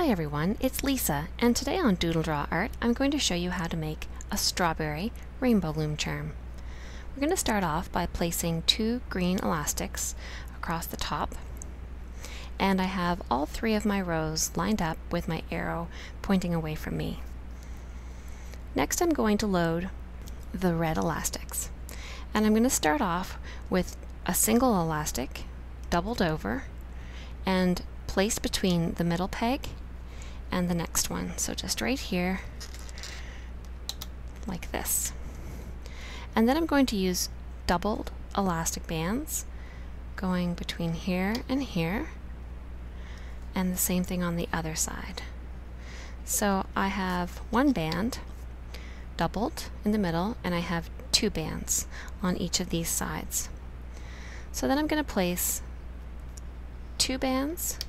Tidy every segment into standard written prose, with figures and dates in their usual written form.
Hi everyone, it's Lisa, and today on DoodleDrawArt I'm going to show you how to make a strawberry rainbow loom charm. We're going to start off by placing 2 green elastics across the top, and I have all 3 of my rows lined up with my arrow pointing away from me. Next I'm going to load the red elastics, and I'm going to start off with a single elastic doubled over and placed between the middle peg and the next one. So just right here, like this. And then I'm going to use doubled elastic bands going between here and here, and the same thing on the other side. So I have 1 band doubled in the middle, and I have 2 bands on each of these sides. So then I'm going to place 2 bands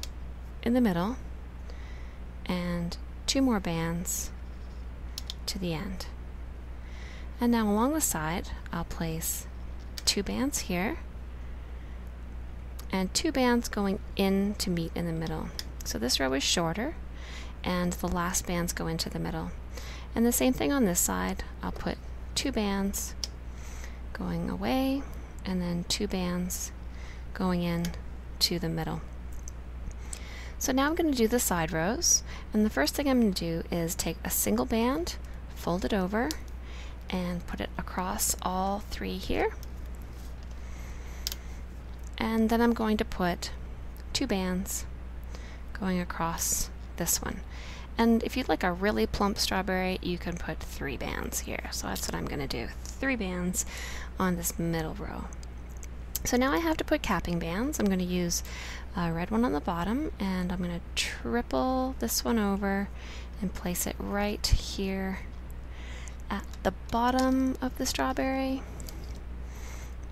in the middle and 2 more bands to the end. And now along the side I'll place 2 bands here and 2 bands going in to meet in the middle. So this row is shorter and the last bands go into the middle. And the same thing on this side. I'll put 2 bands going away and then 2 bands going in to the middle. So now I'm going to do the side rows, and the first thing I'm going to do is take a single band, fold it over, and put it across all 3 here. And then I'm going to put 2 bands going across this one. And if you'd like a really plump strawberry, you can put 3 bands here. So that's what I'm going to do, 3 bands on this middle row. So now I have to put capping bands. I'm going to use a red one on the bottom, and I'm going to triple this one over and place it right here at the bottom of the strawberry.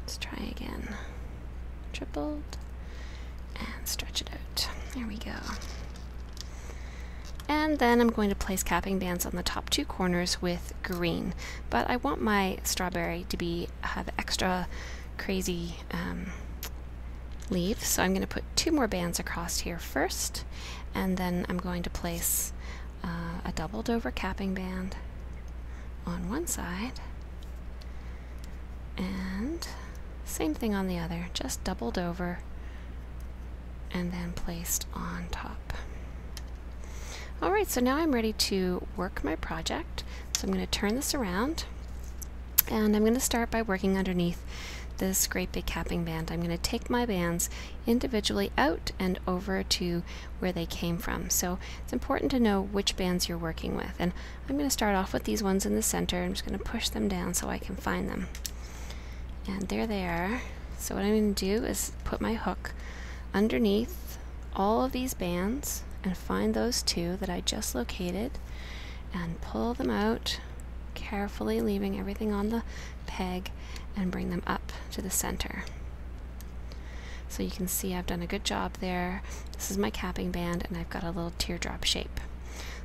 Let's try again. Tripled and stretch it out. There we go. And then I'm going to place capping bands on the top 2 corners with green, but I want my strawberry to have extra crazy leaves, so I'm going to put 2 more bands across here first, and then I'm going to place a doubled over capping band on one side, and same thing on the other, just doubled over and then placed on top. Alright, so now I'm ready to work my project. So I'm going to turn this around, and I'm going to start by working underneath this great big capping band. I'm going to take my bands individually out and over to where they came from. So it's important to know which bands you're working with. And I'm going to start off with these ones in the center. I'm just going to push them down so I can find them. And there they are. So what I'm going to do is put my hook underneath all of these bands and find those 2 that I just located and pull them out carefully, leaving everything on the peg, and bring them up to the center. So you can see I've done a good job there. This is my capping band, and I've got a little teardrop shape.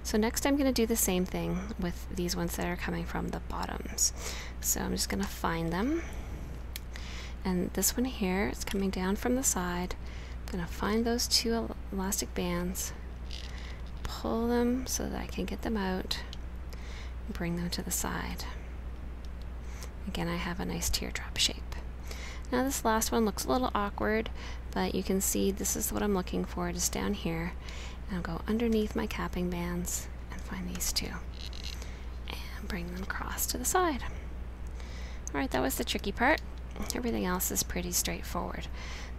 So next I'm going to do the same thing with these ones that are coming from the bottoms. So I'm just going to find them, and this one here is coming down from the side. I'm going to find those 2 elastic bands, pull them so that I can get them out, and bring them to the side. Again, I have a nice teardrop shape. Now this last one looks a little awkward, but you can see this is what I'm looking for, just down here. And I'll go underneath my capping bands and find these 2 and bring them across to the side. Alright, that was the tricky part. Everything else is pretty straightforward.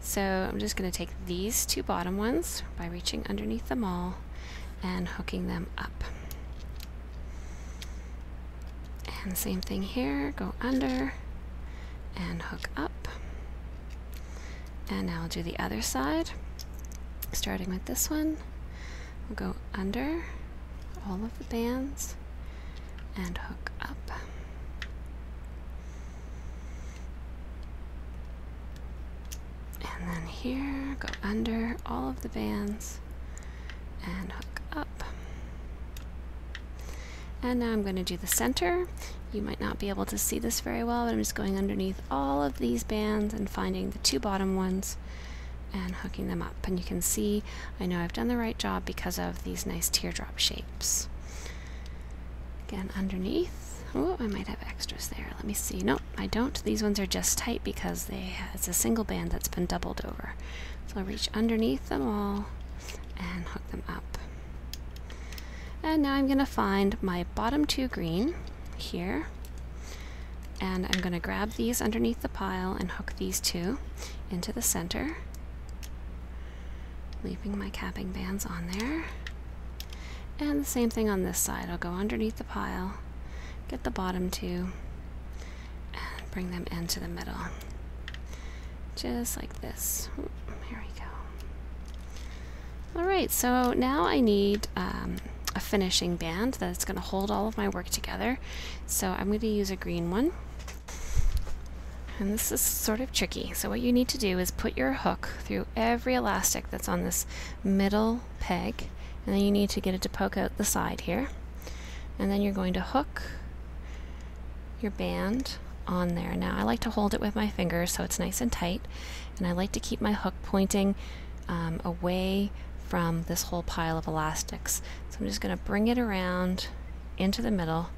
So I'm just going to take these 2 bottom ones by reaching underneath them all and hooking them up. And same thing here, go under and hook up. And now I'll do the other side. Starting with this one, we'll go under all of the bands and hook up. And then here, go under all of the bands and hook up. And now I'm going to do the center. You might not be able to see this very well, but I'm just going underneath all of these bands and finding the 2 bottom ones and hooking them up. And you can see, I know I've done the right job because of these nice teardrop shapes. Again, underneath. Oh, I might have extras there. Let me see. Nope, I don't. These ones are just tight because it's a single band that's been doubled over. So I'll reach underneath them all and hook them up. And now I'm going to find my bottom 2 green here. And I'm going to grab these underneath the pile and hook these 2 into the center, leaving my capping bands on there. And the same thing on this side. I'll go underneath the pile, get the bottom 2, and bring them into the middle. Just like this. Here we go. Alright, so now I need a finishing band that's going to hold all of my work together. So I'm going to use a green one. And this is sort of tricky. So what you need to do is put your hook through every elastic that's on this middle peg. And then you need to get it to poke out the side here. And then you're going to hook your band on there. Now I like to hold it with my fingers so it's nice and tight. And I like to keep my hook pointing away from this whole pile of elastics. So I'm just going to bring it around into the middle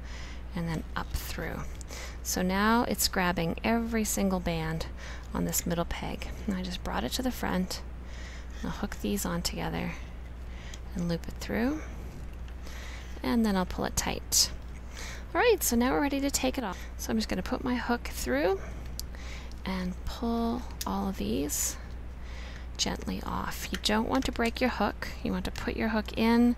and then up through. So now it's grabbing every single band on this middle peg. And I just brought it to the front. I'll hook these on together and loop it through, and then I'll pull it tight. Alright, so now we're ready to take it off. So I'm just going to put my hook through and pull all of these gently off. You don't want to break your hook. You want to put your hook in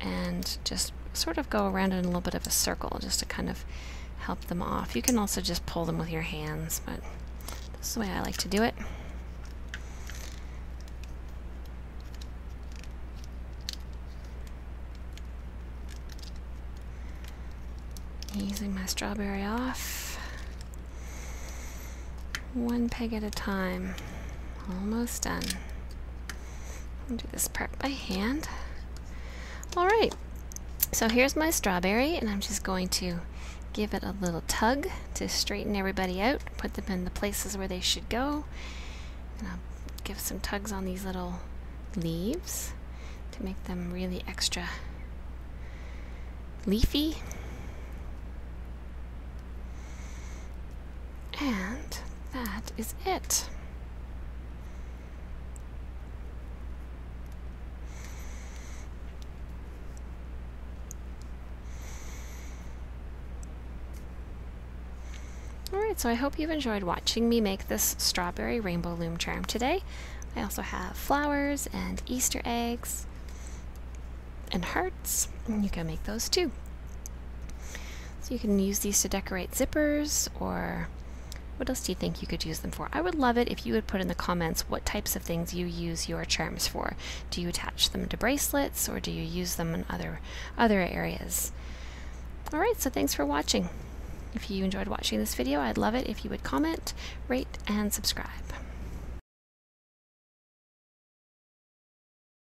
and just sort of go around in a little bit of a circle just to kind of help them off. You can also just pull them with your hands, but this is the way I like to do it. Easing my strawberry off, one peg at a time. Almost done. I'll do this part by hand. Alright, so here's my strawberry, and I'm just going to give it a little tug to straighten everybody out, put them in the places where they should go. And I'll give some tugs on these little leaves to make them really extra leafy. And that is it. Alright, so I hope you've enjoyed watching me make this strawberry rainbow loom charm today. I also have flowers and Easter eggs and hearts, and you can make those too. So you can use these to decorate zippers, or what else do you think you could use them for? I would love it if you would put in the comments what types of things you use your charms for. Do you attach them to bracelets, or do you use them in other areas? Alright, so thanks for watching. If you enjoyed watching this video, I'd love it if you would comment, rate, and subscribe.